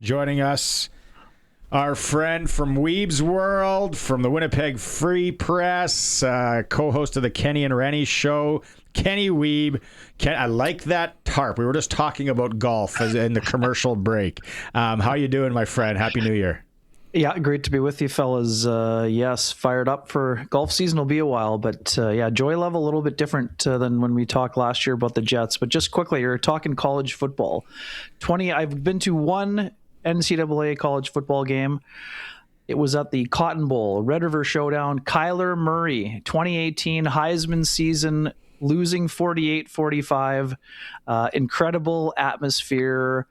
Joining us, our friend from Wiebe's World, from the Winnipeg Free Press, co-host of the Kenny and Rennie Show, Kenny Wiebe. I like that tarp. We were just talking about golf in the commercial break. How you doing, my friend? Happy New Year. Yeah, great to be with you, fellas. Yes, fired up for golf season. Will be a while, but joy level a little bit different than when we talked last year about the Jets. But just quickly, you're talking college football. I've been to one NCAA college football game. It was at the Cotton Bowl, Red River Showdown. Kyler Murray, 2018 Heisman season, losing 48-45. Incredible atmosphere.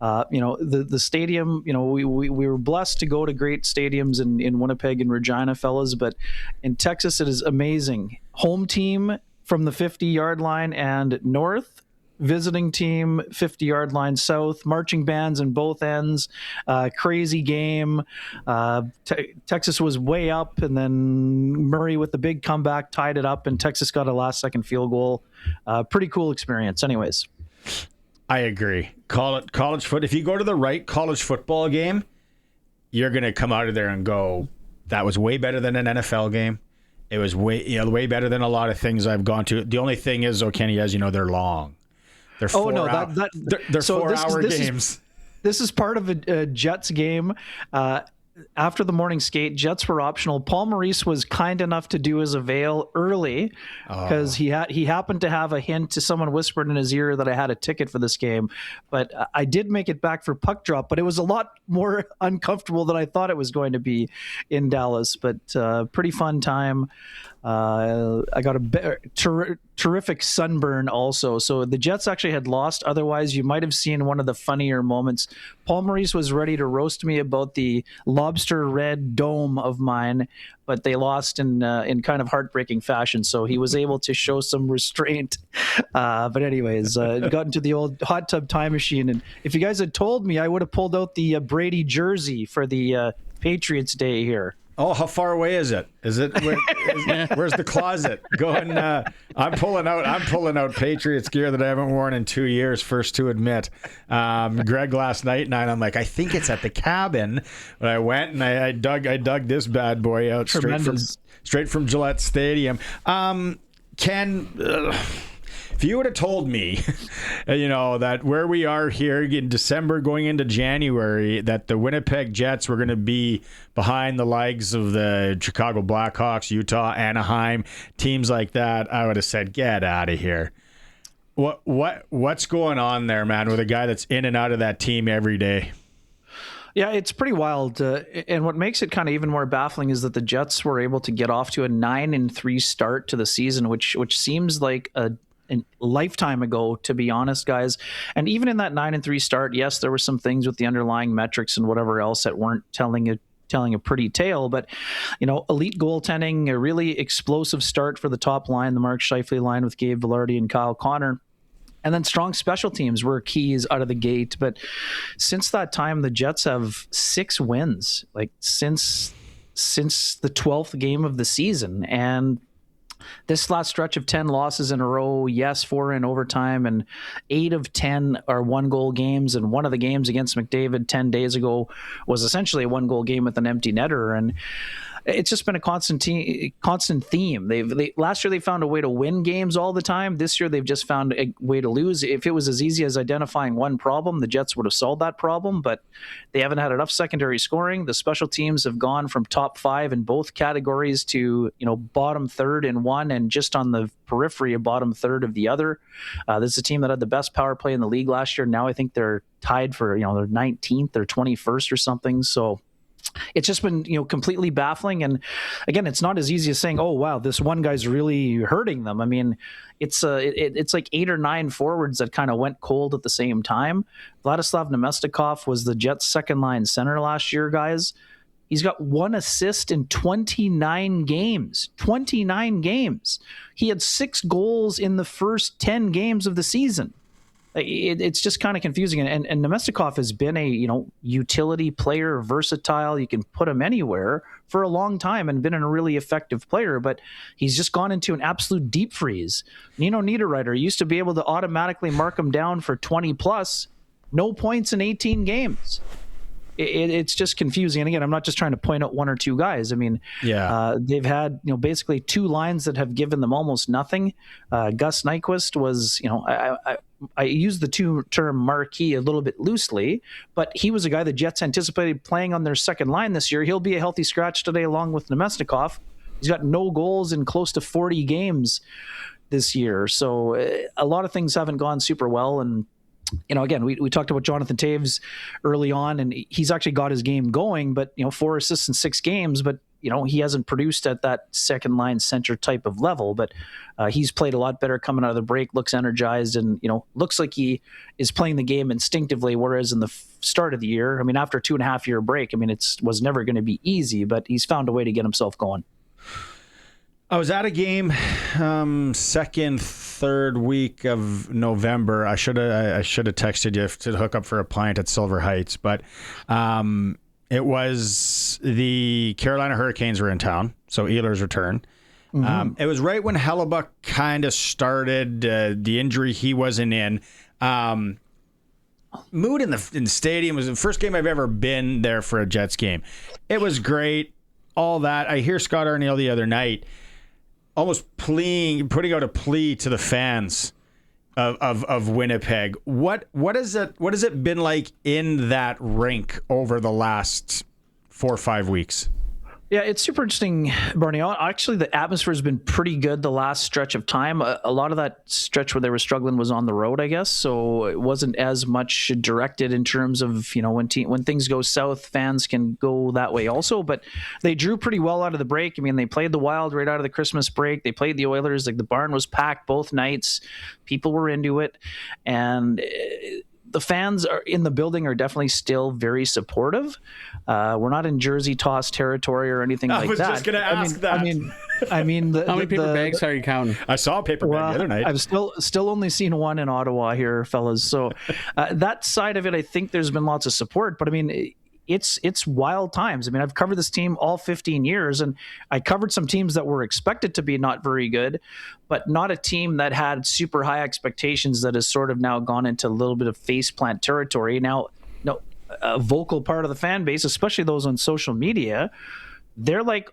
The stadium, we were blessed to go to great stadiums in Winnipeg and Regina, fellas, but in Texas, it is amazing. Home team from the 50-yard line and north, visiting team 50-yard line south, marching bands in both ends, crazy game. Texas was way up, and then Murray with the big comeback tied it up, and Texas got a last-second field goal. Pretty cool experience anyways. I agree. Call it college foot. If you go to the right college football game, you're going to come out of there and go, that was way better than an NFL game. It was way better than a lot of things I've gone to. The only thing is, Kenny, as you know, they're long. They're 4-hour games. This is part of a Jets game. After the morning skate, Jets were optional. Paul Maurice was kind enough to do his avail early because he happened to have a hint to someone whispered in his ear that I had a ticket for this game. But I did make it back for puck drop, but it was a lot more uncomfortable than I thought it was going to be in Dallas. But pretty fun time. I got a terrific sunburn also. So the Jets actually had lost. Otherwise, you might have seen one of the funnier moments. Paul Maurice was ready to roast me about the lobster red dome of mine, but they lost in kind of heartbreaking fashion. So he was able to show some restraint. But anyways, got into the old hot tub time machine. And if you guys had told me, I would have pulled out the Brady jersey for the Patriots Day here. Oh, how far away is it? Where's the closet? Going. I'm pulling out Patriots gear that I haven't worn in 2 years. First to admit. Greg last night and I'm like, I think it's at the cabin. But I went and I dug this bad boy out straight from Gillette Stadium. Ken. If you would have told me, that where we are here in December going into January, that the Winnipeg Jets were going to be behind the likes of the Chicago Blackhawks, Utah, Anaheim, teams like that, I would have said, get out of here. What's going on there, man, with a guy that's in and out of that team every day? Yeah, it's pretty wild. And what makes it kind of even more baffling is that the Jets were able to get off to a 9-3 start to the season, which seems like a lifetime ago, to be honest, guys. And even in that 9-3 start, yes, there were some things with the underlying metrics and whatever else that weren't telling a pretty tale, but elite goaltending, a really explosive start for the top line, the Mark Scheifele line with Gabe Vilardi and Kyle Connor. And then strong special teams were keys out of the gate. But since that time, the Jets have 6 wins, like since the 12th game of the season. And this last stretch of 10 losses in a row, yes, 4 in overtime, and 8 of 10 are one-goal games. And one of the games against McDavid 10 days ago was essentially a one-goal game with an empty netter. And it's just been a constant theme. Last year they found a way to win games all the time. This year they've just found a way to lose. If it was as easy as identifying one problem, the Jets would have solved that problem, but they haven't had enough secondary scoring. The special teams have gone from top 5 in both categories to bottom third in one, and just on the periphery of bottom third of the other. This is a team that had the best power play in the league last year. Now I think they're tied for their 19th or 21st or something. So it's just been, completely baffling. And again, it's not as easy as saying, oh, wow, this one guy's really hurting them. I mean, it's like 8 or 9 forwards that kind of went cold at the same time. Vladislav Nemestikov was the Jets' second line center last year, guys. He's got 1 assist in 29 games. 29 games. He had 6 goals in the first 10 games of the season. It's just kind of confusing. And Nemestikov has been a utility player, versatile. You can put him anywhere for a long time and been a really effective player, but he's just gone into an absolute deep freeze. Nino Niederreiter used to be able to automatically mark him down for 20 plus, no points in 18 games. it's just confusing. And again, I'm not just trying to point out one or two guys. I mean, they've had, basically two lines that have given them almost nothing. Gus Nyquist was, I use the term marquee a little bit loosely, but he was a guy the Jets anticipated playing on their second line this year. He'll be a healthy scratch today along with Nemesnikov. He's got no goals in close to 40 games this year. So a lot of things haven't gone super well. And, again, we talked about Jonathan Toews early on, and he's actually got his game going, but, 4 assists in 6 games, but, he hasn't produced at that second line center type of level, but he's played a lot better coming out of the break, looks energized, and, looks like he is playing the game instinctively. Whereas in the start of the year, after a 2.5 year break, it was never going to be easy, but he's found a way to get himself going. I was at a game second, third week of November. I should have texted you to hook up for a pint at Silver Heights, but it was the Carolina Hurricanes were in town, so Ehlers' return. Mm-hmm. It was right when Hellebuck kind of started the injury he wasn't in. Mood in the stadium was the first game I've ever been there for a Jets game. It was great, all that. I hear Scott Arniel the other night almost putting out a plea to the fans of Winnipeg. What has it been like in that rink over the last 4 or 5 weeks? Yeah, it's super interesting, Barney. Actually, the atmosphere has been pretty good the last stretch of time. A lot of that stretch where they were struggling was on the road, I guess. So it wasn't as much directed in terms of, when things go south, fans can go that way also. But they drew pretty well out of the break. They played the Wild right out of the Christmas break. They played the Oilers. Like, the barn was packed both nights. People were into it. And the fans in the building are definitely still very supportive. We're not in jersey toss territory or anything like that. I was just going to ask that. How many paper bags are you counting? I saw a paper bag the other night. I've still only seen one in Ottawa here, fellas. So that side of it, I think there's been lots of support. But it's wild times. I've covered this team all 15 years, and I covered some teams that were expected to be not very good, but not a team that had super high expectations that has sort of now gone into a little bit of faceplant territory. Now, a vocal part of the fan base, especially those on social media, they're like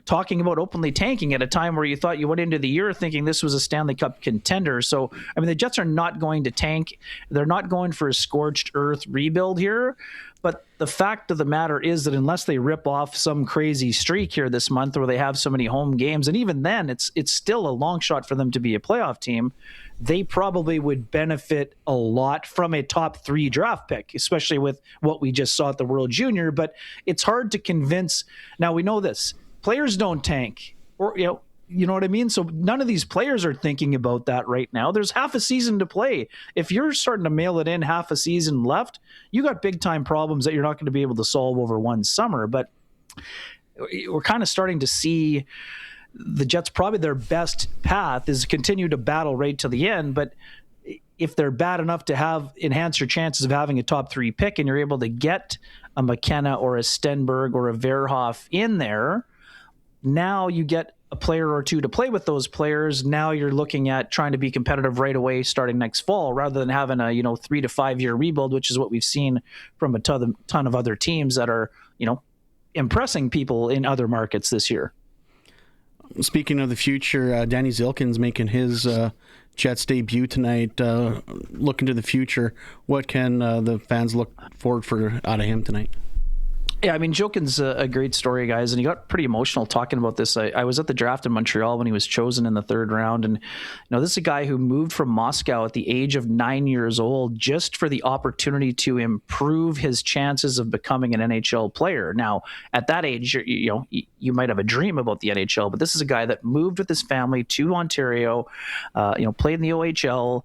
talking about openly tanking at a time where you thought you went into the year thinking this was a Stanley Cup contender. So, the Jets are not going to tank. They're not going for a scorched earth rebuild here. But the fact of the matter is that unless they rip off some crazy streak here this month where they have so many home games, and even then it's still a long shot for them to be a playoff team, they probably would benefit a lot from a top 3 draft pick, especially with what we just saw at the World Junior. But it's hard to convince. Now, we know this. Players don't tank, or, you know what I mean? So none of these players are thinking about that right now. There's half a season to play. If you're starting to mail it in half a season left, you got big time problems that you're not going to be able to solve over one summer. But we're kind of starting to see the Jets, probably their best path is continue to battle right to the end. But if they're bad enough to enhance your chances of having a top 3 pick, and you're able to get a McKenna or a Stenberg or a Verhoff in there, now you get a player or two to play with those players. Now you're looking at trying to be competitive right away starting next fall, rather than having a 3 to 5 year rebuild, which is what we've seen from a ton of other teams that are impressing people in other markets this year. Speaking of the future, Danny Zilkin's making his Jets debut tonight. Looking to the future, what can the fans look forward for out of him tonight? Yeah, Jokin's a great story, guys, and he got pretty emotional talking about this. I was at the draft in Montreal when he was chosen in the 3rd round, and this is a guy who moved from Moscow at the age of 9 years old just for the opportunity to improve his chances of becoming an NHL player. Now, at that age, you might have a dream about the NHL, but this is a guy that moved with his family to Ontario, played in the OHL.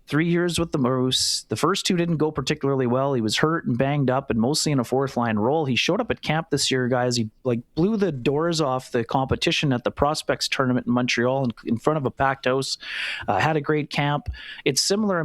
3 years with the Moose. The first 2 didn't go particularly well. He was hurt and banged up and mostly in a 4th line role. He showed up at camp this year, guys. He blew the doors off the competition at the Prospects tournament in Montreal in front of a packed house. Had a great camp. It's similar.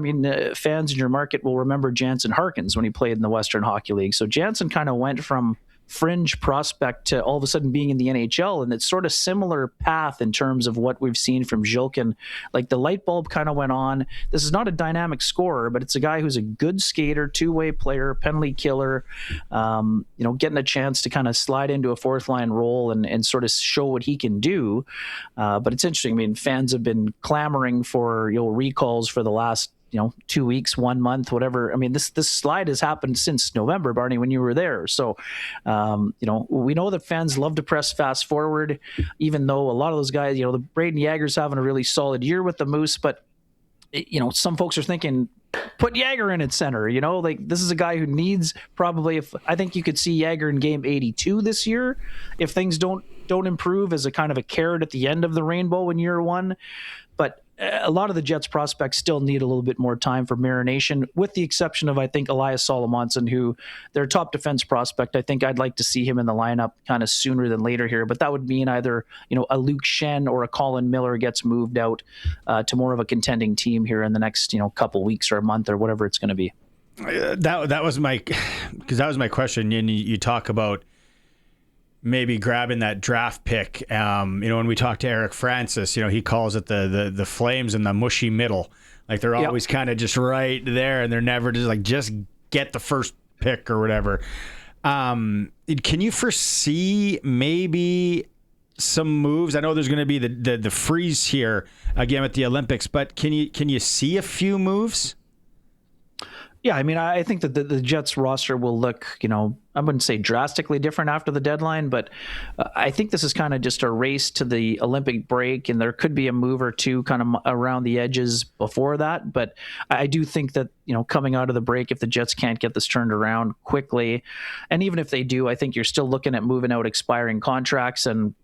Fans in your market will remember Jansen Harkins when he played in the Western Hockey League. So Jansen kind of went from fringe prospect to all of a sudden being in the NHL. And it's sort of similar path in terms of what we've seen from Zilkin. Like the light bulb kind of went on. This is not a dynamic scorer, but it's a guy who's a good skater, two-way player, penalty killer, getting a chance to kind of slide into a fourth line role and sort of show what he can do. But it's interesting. I mean, fans have been clamoring for recalls for the last 2 weeks, 1 month, whatever. I mean, this slide has happened since November, Barney, when you were there. So, we know that fans love to press fast forward, even though a lot of those guys, the Braden Yager's having a really solid year with the Moose, but some folks are thinking, put Yager in at center. Like this is a guy who needs probably. I think you could see Yager in game 82 this year if things don't improve as a kind of a carrot at the end of the rainbow in year one. But a lot of the Jets prospects still need a little bit more time for marination, with the exception of, I think, Elias Solomonson, who their top defense prospect. I think I'd like to see him in the lineup kind of sooner than later here, but that would mean either, a Luke Shen or a Colin Miller gets moved out to more of a contending team here in the next, couple weeks or a month or whatever it's going to be. That was my question. And you talk about maybe grabbing that draft pick. When we talk to Eric Francis, he calls it the Flames in the mushy middle. Like they're always kind of just right there, and they're never just get the first pick or whatever. Can you foresee maybe some moves? I know there's going to be the freeze here again at the Olympics, but can you see a few moves? Yeah, I mean, I think that the Jets roster will look, I wouldn't say drastically different after the deadline, but I think this is kind of just a race to the Olympic break, and there could be a move or two kind of around the edges before that. But I do think that, coming out of the break, if the Jets can't get this turned around quickly, and even if they do, I think you're still looking at moving out expiring contracts and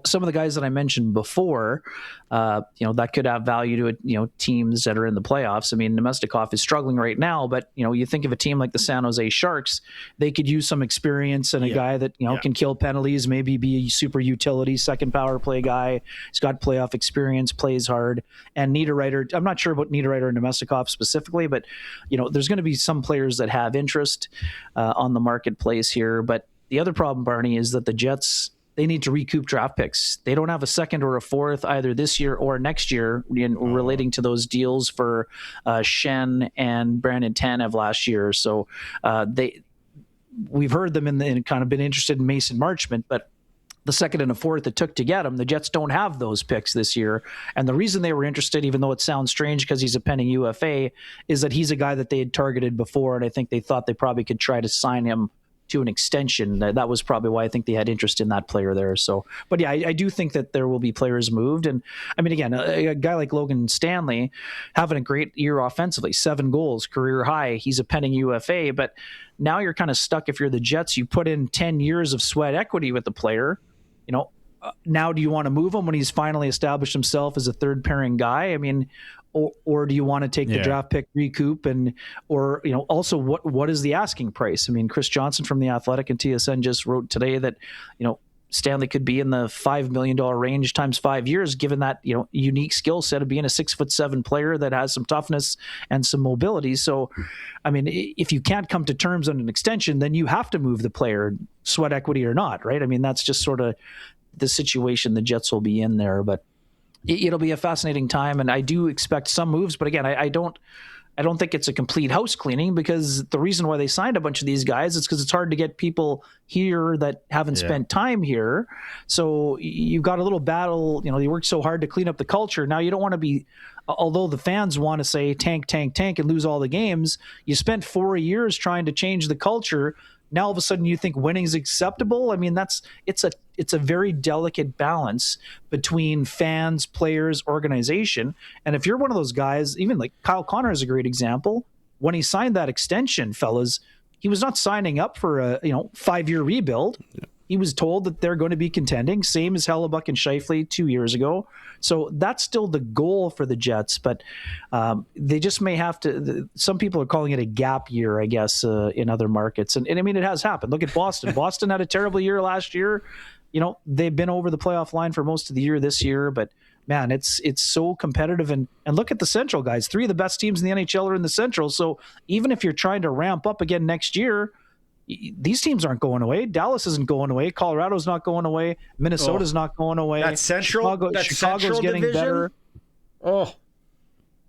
some of the guys that I mentioned before, that could have value to teams that are in the playoffs. I mean, Nemestikov is struggling right now, but you think of a team like the San Jose Sharks, they could use some experience and a guy that can kill penalties, maybe be a super utility second power play guy. He's got playoff experience, plays hard, and Niederreiter. I'm not sure about Niederreiter and Nemestikov specifically, but there's going to be some players that have interest on the marketplace here. But the other problem, Barney, is that the Jets, they need to recoup draft picks. They don't have a second or a fourth either this year or next year relating to those deals for Shen and Brandon Tanev last year. So we've heard them in kind of been interested in Mason Marchment, but the second and a fourth it took to get him, the Jets don't have those picks this year. And the reason they were interested, even though it sounds strange because he's a pending UFA, is that he's a guy that they had targeted before, and I think they thought they probably could try to sign him to an extension. That was probably why I think they had interest in that player there. So, but yeah, I do think that there will be players moved. And I mean, again, a guy like Logan Stanley having a great year offensively, 7 goals, career high. He's a pending UFA, but now you're kind of stuck. If you're the Jets, you put in 10 years of sweat equity with the player, now do you want to move him when he's finally established himself as a third pairing guy? I mean, or do you want to take the draft pick recoup or also what is the asking price? I mean, Chris Johnson from The Athletic and TSN just wrote today that, Stanley could be in the $5 million range times 5 years, given that, unique skill set of being a 6'7" player that has some toughness and some mobility. So, I mean, if you can't come to terms on an extension, then you have to move the player, sweat equity or not, right? I mean, that's just sort of the situation the Jets will be in there, but it'll be a fascinating time, and I do expect some moves. But again, I don't think it's a complete house cleaning, because the reason why they signed a bunch of these guys is because it's hard to get people here that haven't spent time here. So you've got a little battle. They worked so hard to clean up the culture. Now you don't want to be, although the fans want to say tank, tank, tank and lose all the games, you spent 4 years trying to change the culture. Now all of a sudden you think winning is acceptable. I mean, it's a very delicate balance between fans, players, organization. And if you're one of those guys, even like Kyle Connor is a great example. When he signed that extension, fellas, he was not signing up for a 5-year rebuild. Yeah. He was told that they're going to be contending, same as Hellebuck and Scheifele 2 years ago. So that's still the goal for the Jets, but they just may have to. Some people are calling it a gap year, I guess, in other markets. And I mean, it has happened. Look at Boston. Boston had a terrible year last year. They've been over the playoff line for most of the year this year, but man, it's so competitive. And look at the Central guys. 3 of the best teams in the NHL are in the Central. So even if you're trying to ramp up again next year, these teams aren't going away. Dallas isn't going away. Colorado's not going away. Minnesota's not going away. That Central, Chicago's getting division? better. Oh,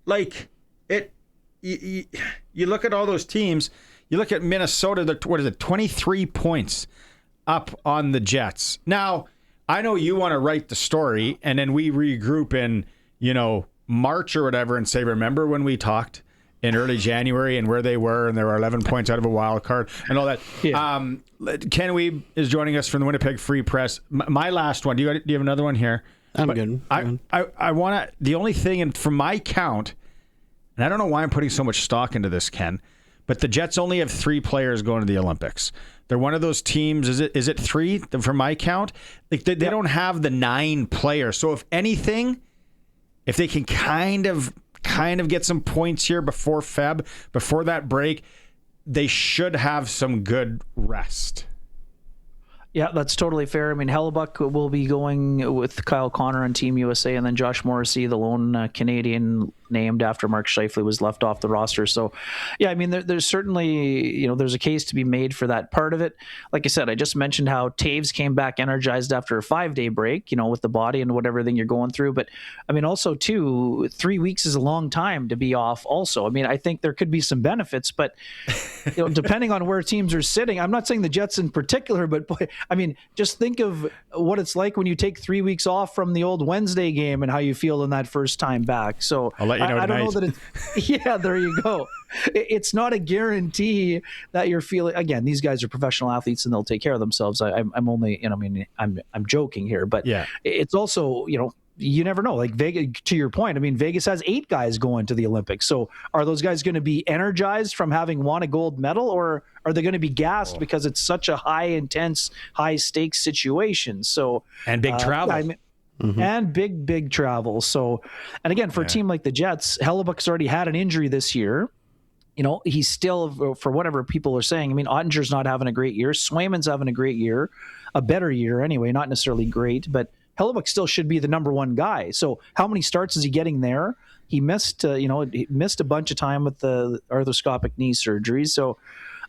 like it. You look at all those teams. You look at Minnesota. What is it? 23 points up on the Jets. Now, I know you want to write the story, and then we regroup in, March or whatever, and say, remember when we talked in early January and where they were, and they were 11 points out of a wild card and all that. Yeah. Ken Wiebe is joining us from the Winnipeg Free Press. My last one. Do you have another one here? I'm good. I want to. The only thing, and from my count, and I don't know why I'm putting so much stock into this, Ken, but the Jets only have 3 players going to the Olympics. They're one of those teams. Is it 3 from my count? Like they don't have the 9 players. So if anything, if they can kind of get some points here before that break, they should have some good rest. Yeah, that's totally fair. I mean, Hellebuck will be going with Kyle Connor on Team USA, and then Josh Morrissey, the lone Canadian named after Mark Scheifele, was left off the roster. So, yeah, I mean, there's certainly, there's a case to be made for that part of it. Like I said, I just mentioned how Taves came back energized after a 5-day break, with the body and whatever thing you're going through. But, I mean, also, too, 3 weeks is a long time to be off also. I mean, I think there could be some benefits, but, depending on where teams are sitting, I'm not saying the Jets in particular, but, boy, I mean, just think of what it's like when you take 3 weeks off from the old Wednesday game and how you feel in that first time back. So I'll let you know I don't know that it's, yeah, there you go. It's not a guarantee that you're feeling, again, these guys are professional athletes and they'll take care of themselves. I'm only, I'm joking here, but yeah, it's also, you never know. Like Vegas, to your point, I mean, Vegas has 8 guys going to the Olympics. So are those guys going to be energized from having won a gold medal, or are they going to be gassed because it's such a high intense, high stakes situation? So, and big travel. And big travel. So, and again, for a team like the Jets, Hellebuck's already had an injury this year. He's still, for whatever people are saying, I mean, Ottinger's not having a great year. Swayman's having a great year, a better year anyway, not necessarily great, but Hellebuck still should be the number 1 guy. So how many starts is he getting there? He missed, he missed a bunch of time with the arthroscopic knee surgery. So,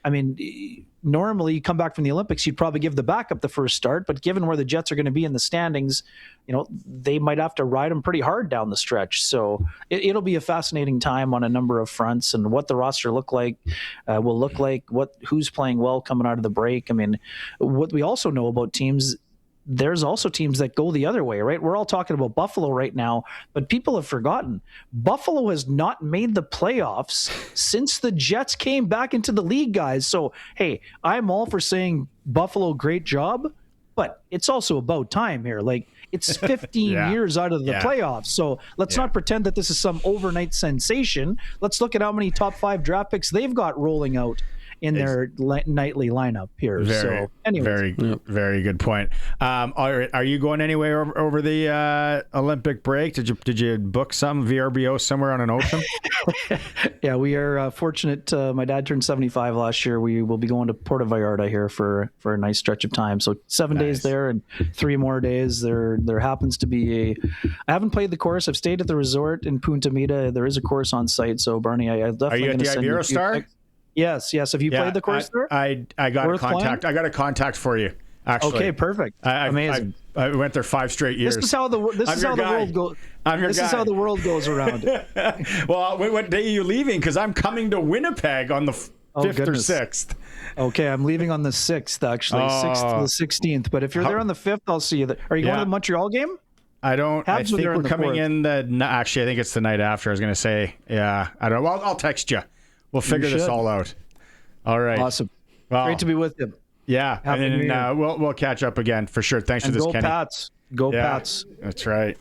I mean, normally you come back from the Olympics, you'd probably give the backup the first start, but given where the Jets are going to be in the standings, they might have to ride them pretty hard down the stretch. So it'll be a fascinating time on a number of fronts, and what the roster will look like, who's playing well coming out of the break. I mean, what we also know about teams, there's also teams that go the other way, right? We're all talking about Buffalo right now, but people have forgotten Buffalo has not made the playoffs since the Jets came back into the league, guys. So, hey, I'm all for saying Buffalo, great job, but it's also about time here. Like, it's 15 years out of the playoffs. So let's not pretend that this is some overnight sensation. Let's look at how many top 5 draft picks they've got rolling out in their nightly lineup here. So anyway, very good point. Are you going anywhere over the Olympic break? Did you book some VRBO somewhere on an ocean? Yeah, we are fortunate. My dad turned 75 last year. We will be going to Puerto Vallarta here for a nice stretch of time. So 7 days there and 3 more days. There happens to be I haven't played the course. I've stayed at the resort in Punta Mita. There is a course on site. So Barney, I definitely are you at the Iberostar? Yes. Have you played the course there? I got a contact. Playing? I got a contact for you. Actually, okay, perfect. Amazing. I went there 5 straight years. This is how the world goes. This is how the world goes around. Well, what day are you leaving? Because I'm coming to Winnipeg on the 5th or 6th. Okay, I'm leaving on the 6th actually, 6th to the 16th. But if you're there on the 5th, I'll see you there. Are you going to the Montreal game? I don't. I think we're coming in actually, I think it's the night after. I was going to say, yeah. I don't know. Well, I'll text you. We'll figure this all out. All right. Awesome. Well, great to be with you. Yeah. And we'll catch up again for sure. Thanks for this, Kenny. Go Pats. Go Pats. That's right.